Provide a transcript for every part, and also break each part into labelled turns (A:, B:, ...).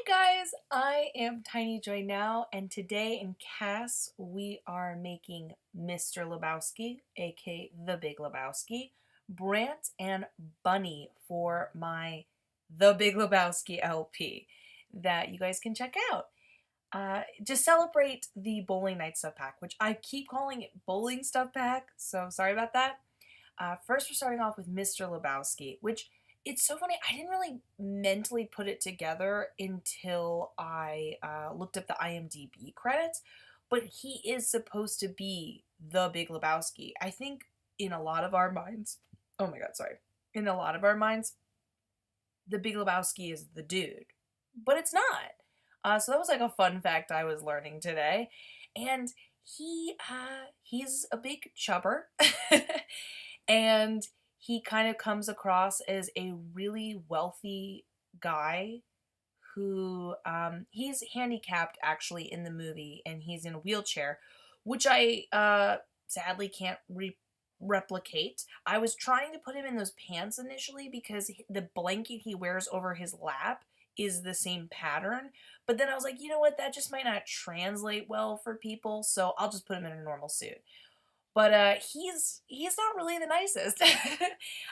A: guys, I am Tiny Joy now, and today in CAS we are making Mr. Lebowski, aka the Big Lebowski, Brant, and Bunny for my The Big Lebowski LP that you guys can check out. To celebrate the bowling night stuff pack, which I keep calling it bowling stuff pack, so sorry about that. First, we're starting off with Mr. Lebowski, which it's so funny. I didn't really mentally put it together until I looked up the IMDb credits, but he is supposed to be the Big Lebowski. I think in a lot of our minds, oh my god, sorry. In a lot of our minds, the Big Lebowski is the dude, but it's not. So that was like a fun fact I was learning today, and he's a big chubber, and he kind of comes across as a really wealthy guy who he's handicapped actually in the movie, and he's in a wheelchair, which I sadly can't replicate. I was trying to put him in those pants initially because the blanket he wears over his lap is the same pattern, but then I was like, you know what, that just might not translate well for people, so I'll just put him in a normal suit. But he's not really the nicest.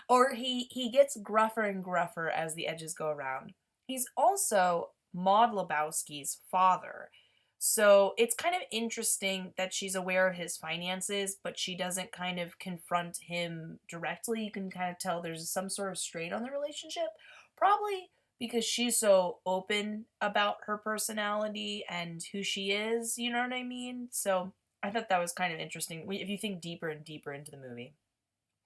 A: Or he gets gruffer and gruffer as the edges go around. He's also Maud Lebowski's father. So it's kind of interesting that she's aware of his finances, but she doesn't kind of confront him directly. You can kind of tell there's some sort of strain on the relationship. Probably because she's so open about her personality and who she is, you know what I mean? So I thought that was kind of interesting if you think deeper and deeper into the movie.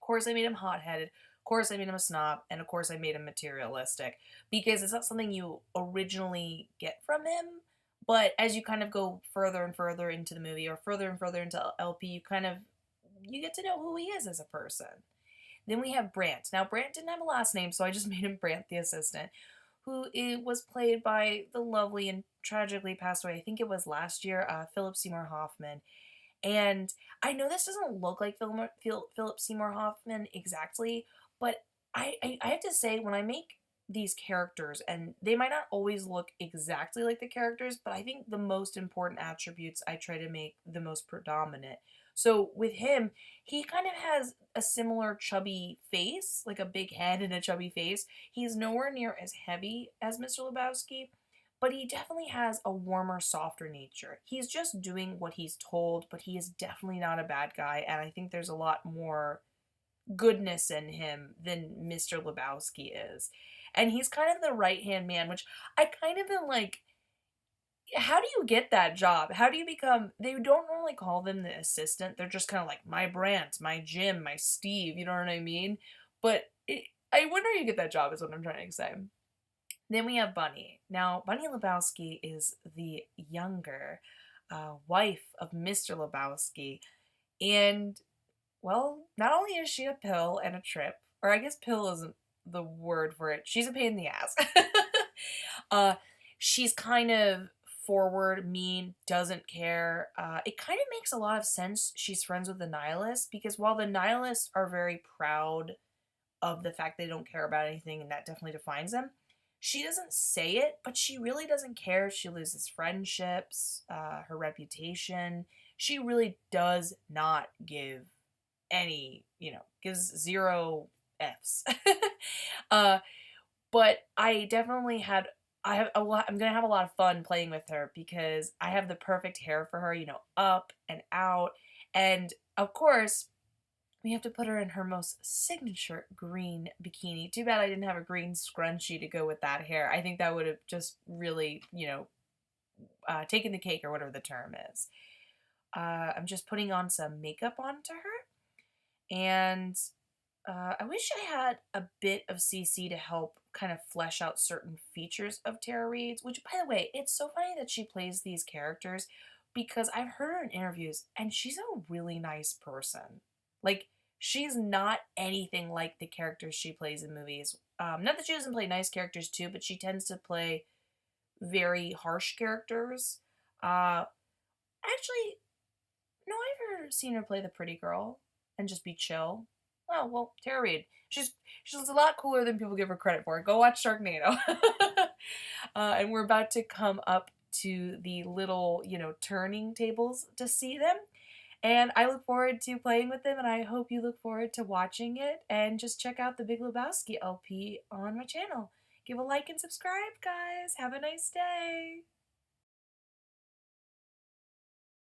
A: Of course, I made him hot-headed. Of course, I made him a snob. And of course, I made him materialistic. Because it's not something you originally get from him. But as you kind of go further and further into the movie, or further and further into LP, you get to know who he is as a person. Then we have Brant. Now, Brant didn't have a last name, so I just made him Brant the assistant, who was played by the lovely and tragically passed away, I think it was last year, Philip Seymour Hoffman. And I know this doesn't look like Philip Seymour Hoffman exactly, but I have to say, when I make these characters, and they might not always look exactly like the characters, but I think the most important attributes I try to make the most predominant. So with him, he kind of has a similar chubby face, like a big head and a chubby face. He's nowhere near as heavy as Mr. Lebowski, but he definitely has a warmer, softer nature. He's just doing what he's told, but he is definitely not a bad guy, and I think there's a lot more goodness in him than Mr. Lebowski is. And he's kind of the right-hand man, which I kind of am like, how do you get that job? How do you become, they don't normally call them the assistant. They're just kind of like, my Brant, my Jim, my Steve, you know what I mean? But I wonder how you get that job is what I'm trying to say. Then we have Bunny. Now, Bunny Lebowski is the younger wife of Mr. Lebowski. And, well, not only is she a pill and a trip, or I guess pill isn't the word for it, she's a pain in the ass. She's kind of forward, mean, doesn't care. It kind of makes a lot of sense she's friends with the nihilists, because while the nihilists are very proud of the fact they don't care about anything, and that definitely defines them, she doesn't say it, but she really doesn't care if she loses friendships, her reputation. She really does not give any, gives zero F's. But I definitely I'm gonna have a lot of fun playing with her because I have the perfect hair for her, up and out. And of course, we have to put her in her most signature green bikini. Too bad I didn't have a green scrunchie to go with that hair. I think that would have just really, taken the cake, or whatever the term is. I'm just putting on some makeup onto her. And I wish I had a bit of CC to help kind of flesh out certain features of Tara Reid's, which, by the way, it's so funny that she plays these characters because I've heard her in interviews and she's a really nice person. Like, she's not anything like the characters she plays in movies. Not that she doesn't play nice characters too, but she tends to play very harsh characters. Actually, no, I've ever seen her play the pretty girl and just be chill. Oh, well, Tara Reid. She's a lot cooler than people give her credit for. Go watch Sharknado. And we're about to come up to the little, turning tables to see them. And I look forward to playing with them, and I hope you look forward to watching it. And just check out the Big Lebowski LP on my channel. Give a like and subscribe, guys. Have a nice day.